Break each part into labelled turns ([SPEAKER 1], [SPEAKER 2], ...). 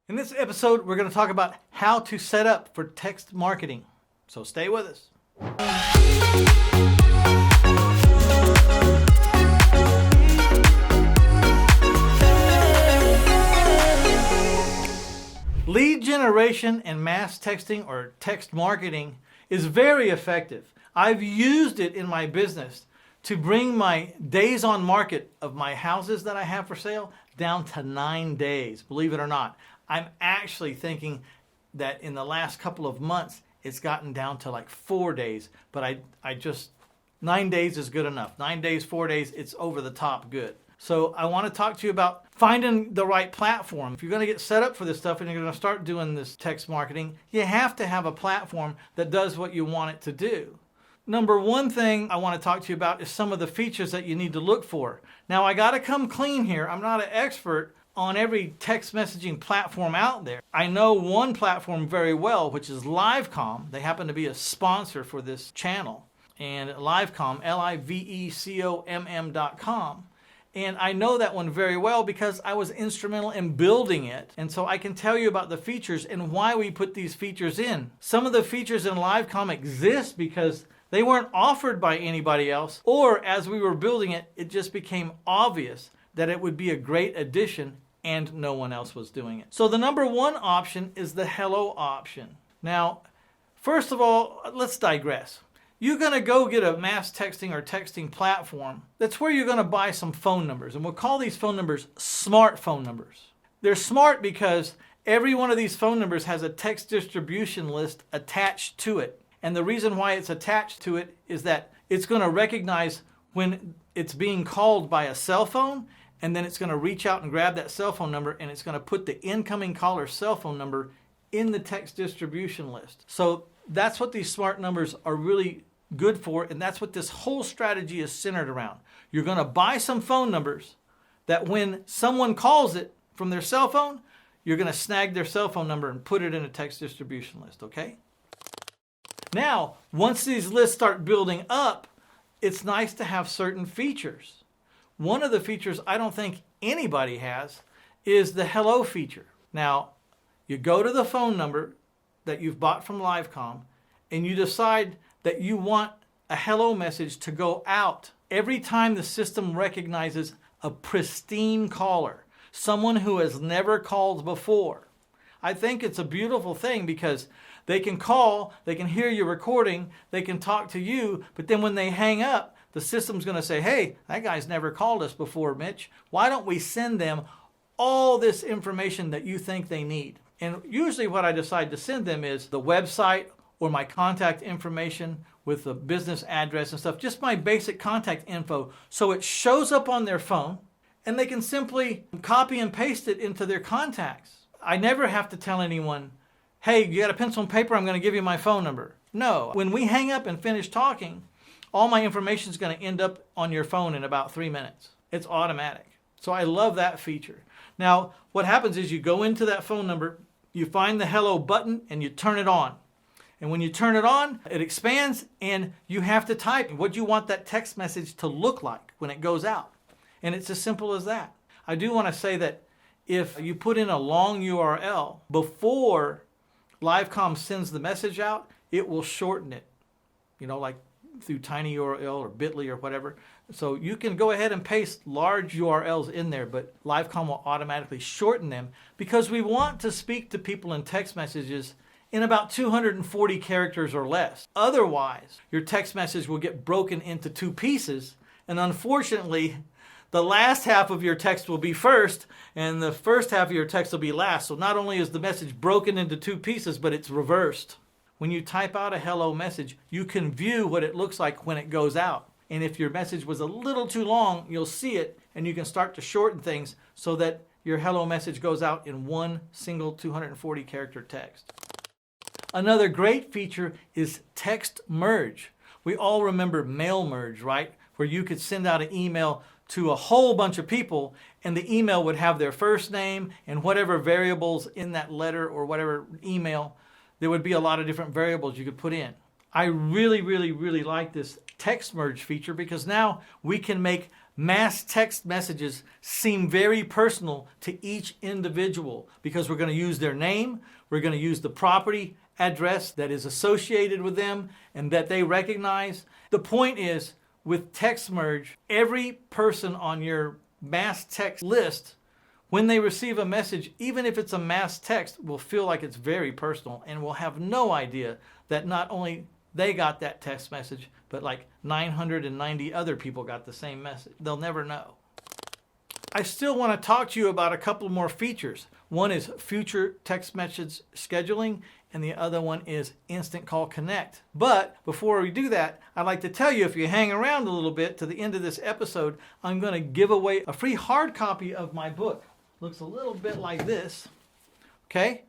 [SPEAKER 1] In this episode, we're going to talk about how to set up for text marketing. So stay with us. Lead generation and mass texting or text marketing is very effective. I've used it in my business to bring my days on market of my houses that I have for sale down to 9 days, believe it or not. I'm actually thinking that in the last couple of months, it's gotten down to like 4 days, but I just 9 days is good enough. 9 days, 4 days, it's over the top good. So I want to talk to you about finding the right platform. If you're going to get set up for this stuff and you're going to start doing this text marketing, you have to have a platform that does what you want it to do. Number one thing I want to talk to you about is some of the features that you need to look for. Now I got to come clean here. I'm not an expert on every text messaging platform out there. I know one platform very well, which is LiveComm. They happen to be a sponsor for this channel. And LiveComm, LiveComm.com. And I know that one very well because I was instrumental in building it. And so I can tell you about the features and why we put these features in. Some of the features in LiveComm exist because they weren't offered by anybody else, or as we were building it, it just became obvious that it would be a great addition and no one else was doing it. So the number one option is the hello option. Now, first of all, let's digress. You're going to go get a mass texting or texting platform. That's where you're going to buy some phone numbers. And we'll call these phone numbers smart phone numbers. They're smart because every one of these phone numbers has a text distribution list attached to it. And the reason why it's attached to it is that it's going to recognize when it's being called by a cell phone, and then it's going to reach out and grab that cell phone number, and it's going to put the incoming caller's cell phone number in the text distribution list. So that's what these smart numbers are really good for, and that's what this whole strategy is centered around. You're going to buy some phone numbers that when someone calls it from their cell phone, you're going to snag their cell phone number and put it in a text distribution list, okay? Now, once these lists start building up, it's nice to have certain features. One of the features I don't think anybody has is the hello feature. Now, you go to the phone number that you've bought from LiveComm and you decide that you want a hello message to go out every time the system recognizes a pristine caller, someone who has never called before. I think it's a beautiful thing because they can call, they can hear your recording, they can talk to you, but then when they hang up, the system's going to say, hey, that guy's never called us before, Mitch. Why don't we send them all this information that you think they need? And usually what I decide to send them is the website or my contact information with the business address and stuff, just my basic contact info. So it shows up on their phone and they can simply copy and paste it into their contacts. I never have to tell anyone, hey, you got a pencil and paper? I'm going to give you my phone number. No, when we hang up and finish talking, all my information is going to end up on your phone in about 3 minutes. It's automatic. So I love that feature. Now, what happens is you go into that phone number, you find the hello button, and you turn it on. And when you turn it on, it expands, and you have to type what you want that text message to look like when it goes out. And it's as simple as that. I do want to say that if you put in a long URL before LiveComm sends the message out, it will shorten it, like through tinyURL or bit.ly or whatever. So you can go ahead and paste large URLs in there, but LiveComm will automatically shorten them because we want to speak to people in text messages in about 240 characters or less. Otherwise, your text message will get broken into two pieces, and unfortunately, the last half of your text will be first, and the first half of your text will be last. So not only is the message broken into two pieces, but it's reversed. When you type out a hello message, you can view what it looks like when it goes out. And if your message was a little too long, you'll see it, and you can start to shorten things so that your hello message goes out in one single 240 character text. Another great feature is text merge. We all remember mail merge, right? Where you could send out an email to a whole bunch of people, and the email would have their first name and whatever variables in that letter or whatever email. There would be a lot of different variables you could put in. I really like this text merge feature because now we can make Mass text messages seem very personal to each individual because we're going to use their name, we're going to use the property address that is associated with them and that they recognize. The point is, with text merge, every person on your mass text list, when they receive a message, even if it's a mass text, will feel like it's very personal and will have no idea that not only they got that text message, but like 990 other people got the same message. They'll never know. I still want to talk to you about a couple more features. One is future text message scheduling, and the other one is Instant Call Connect. But before we do that, I'd like to tell you, if you hang around a little bit to the end of this episode, I'm going to give away a free hard copy of my book. Looks a little bit like this, okay?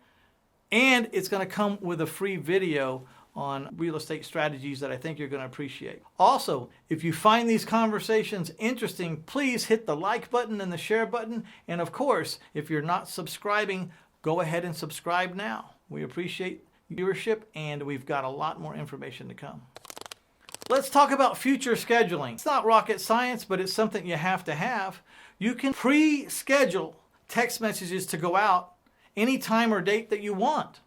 [SPEAKER 1] And it's going to come with a free video on real estate strategies that I think you're going to appreciate. Also, if you find these conversations interesting, please hit the like button and the share button. And of course, if you're not subscribing, go ahead and subscribe now. We appreciate viewership, and we've got a lot more information to come. Let's talk about future scheduling. It's not rocket science, but it's something you have to have. You can pre-schedule text messages to go out any time or date that you want.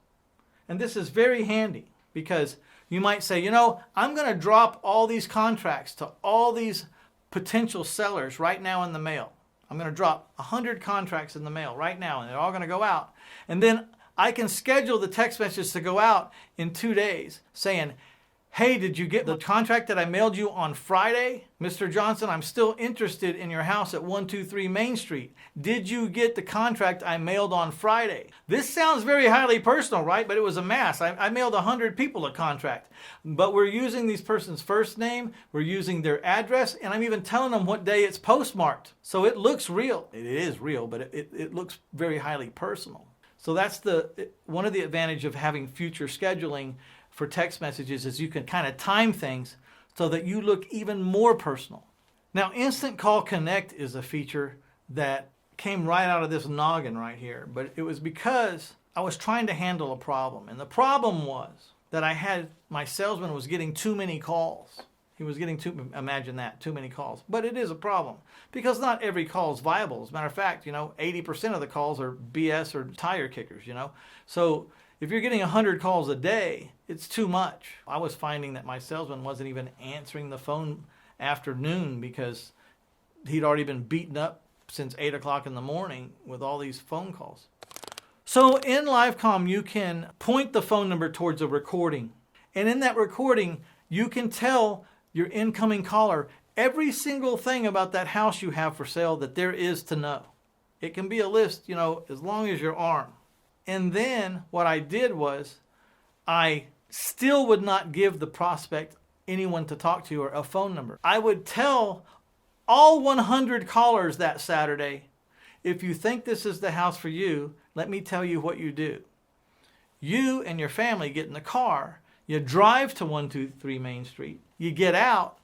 [SPEAKER 1] And this is very handy because you might say, you know, I'm going to drop all these contracts to all these potential sellers right now in the mail. I'm going to drop 100 contracts in the mail right now, and they're all going to go out. And then I can schedule the text messages to go out in 2 days saying, hey, did you get the contract that I mailed you on Friday? Mr. Johnson, I'm still interested in your house at 123 Main Street. Did you get the contract I mailed on Friday? This sounds very highly personal, right? But it was a mass. I mailed 100 people a contract. But we're using these person's first name, we're using their address, and I'm even telling them what day it's postmarked. So it looks real. It is real, but it looks very highly personal. So that's one of the advantages of having future scheduling for text messages is you can kind of time things so that you look even more personal. Now, Instant Call Connect is a feature that came right out of this noggin right here, but it was because I was trying to handle a problem. And the problem was that my salesman was getting too many calls. He was getting imagine that, too many calls. But it is a problem because not every call is viable. As a matter of fact, 80% of the calls are BS or tire kickers, So if you're getting 100 calls a day, it's too much. I was finding that my salesman wasn't even answering the phone after noon because he'd already been beaten up since 8 o'clock in the morning with all these phone calls. So in LiveComm, you can point the phone number towards a recording. And in that recording, you can tell your incoming caller every single thing about that house you have for sale that there is to know. It can be a list, as long as your arm. And then what I did was I still would not give the prospect anyone to talk to or a phone number. I would tell all 100 callers that Saturday, if you think this is the house for you, let me tell you what you do. You and your family get in the car, you drive to 123 Main Street, you get out,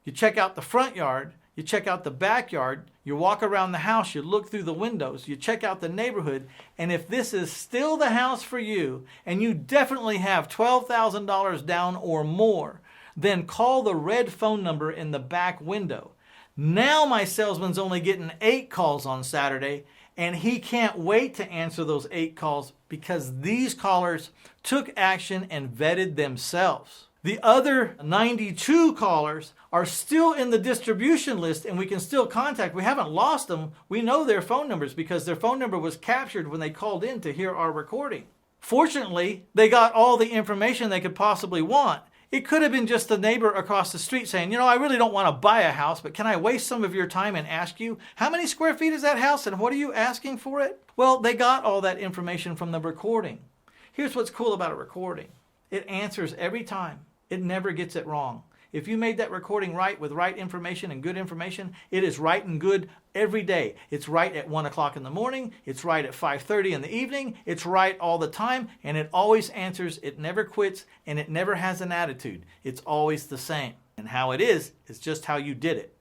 [SPEAKER 1] you check out the front yard, you check out the backyard, you walk around the house, you look through the windows, you check out the neighborhood, and if this is still the house for you, and you definitely have $12,000 down or more, then call the red phone number in the back window. Now my salesman's only getting 8 calls on Saturday, and he can't wait to answer those 8 calls because these callers took action and vetted themselves. The other 92 callers are still in the distribution list and we can still contact. We haven't lost them. We know their phone numbers because their phone number was captured when they called in to hear our recording. Fortunately, they got all the information they could possibly want. It could have been just the neighbor across the street saying, I really don't want to buy a house, but can I waste some of your time and ask you, how many square feet is that house and what are you asking for it? Well, they got all that information from the recording. Here's what's cool about a recording. It answers every time. It never gets it wrong. If you made that recording right with right information and good information, it is right and good every day. It's right at 1 o'clock in the morning. It's right at 5:30 in the evening. It's right all the time, and it always answers. It never quits, and it never has an attitude. It's always the same. And how it is just how you did it.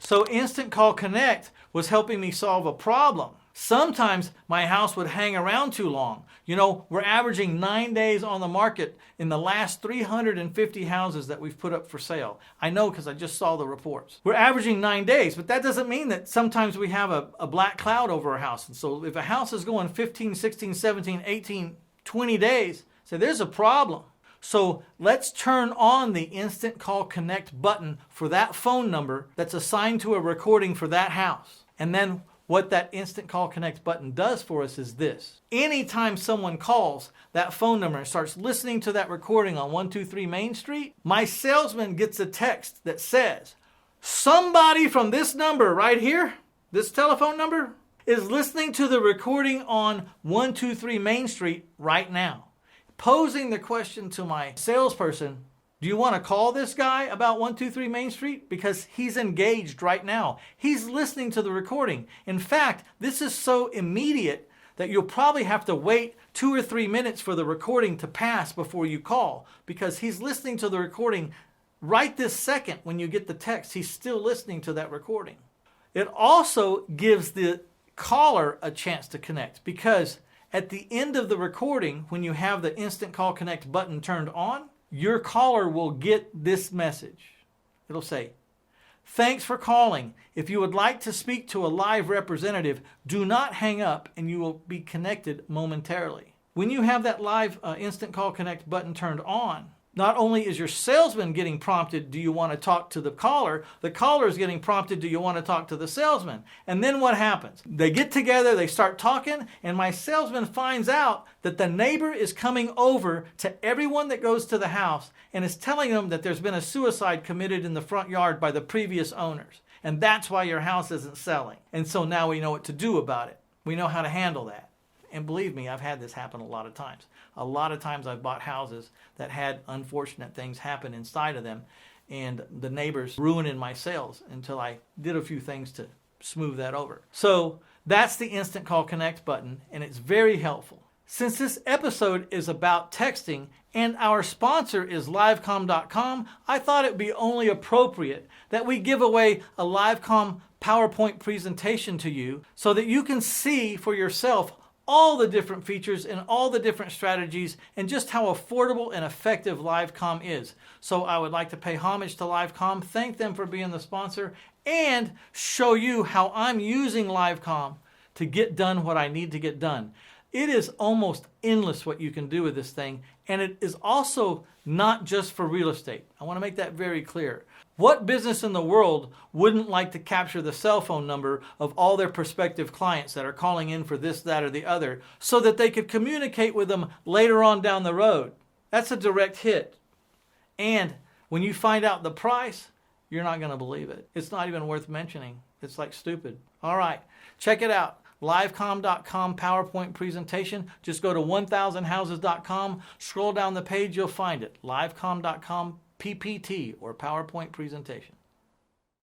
[SPEAKER 1] So Instant Call Connect was helping me solve a problem. Sometimes my house would hang around too long. You know, we're averaging 9 days on the market in the last 350 houses that we've put up for sale. I know because I just saw the reports. We're averaging 9 days, but that doesn't mean that sometimes we have a black cloud over our house. And so if a house is going 15, 16, 17, 18, 20 days, so there's a problem. So let's turn on the Instant Call Connect button for that phone number that's assigned to a recording for that house. And then what that Instant Call Connect button does for us is this. Anytime someone calls that phone number and starts listening to that recording on 123 Main Street, my salesman gets a text that says, somebody from this number right here, this telephone number, is listening to the recording on 123 Main Street right now. Posing the question to my salesperson, do you want to call this guy about 123 Main Street? Because he's engaged right now. He's listening to the recording. In fact, this is so immediate that you'll probably have to wait 2 or 3 minutes for the recording to pass before you call, because he's listening to the recording right this second. When you get the text, he's still listening to that recording. It also gives the caller a chance to connect, because at the end of the recording, when you have the Instant Call Connect button turned on, your caller will get this message. It'll say, thanks for calling. If you would like to speak to a live representative, do not hang up and you will be connected momentarily. When you have that live Instant Call Connect button turned on, not only is your salesman getting prompted, do you want to talk to the caller is getting prompted, do you want to talk to the salesman? And then what happens? They get together, they start talking, and my salesman finds out that the neighbor is coming over to everyone that goes to the house and is telling them that there's been a suicide committed in the front yard by the previous owners. And that's why your house isn't selling. And so now we know what to do about it. We know how to handle that. And believe me, I've had this happen a lot of times. A lot of times I've bought houses that had unfortunate things happen inside of them, and the neighbors ruining my sales until I did a few things to smooth that over. So that's the Instant Call Connect button, and it's very helpful. Since this episode is about texting and our sponsor is LiveComm.com, I thought it would be only appropriate that we give away a LiveComm PowerPoint presentation to you so that you can see for yourself all the different features and all the different strategies and just how affordable and effective LiveComm is. So I would like to pay homage to LiveComm, thank them for being the sponsor, and show you how I'm using LiveComm to get done what I need to get done. It is almost endless what you can do with this thing, and it is also not just for real estate. I want to make that very clear. What business in the world wouldn't like to capture the cell phone number of all their prospective clients that are calling in for this, that, or the other so that they could communicate with them later on down the road? That's a direct hit. And when you find out the price, you're not going to believe it. It's not even worth mentioning. It's like stupid. All right, check it out. LiveComm.com PowerPoint presentation. Just go to 1000houses.com, scroll down the page, you'll find it. LiveComm.com PPT or PowerPoint presentation.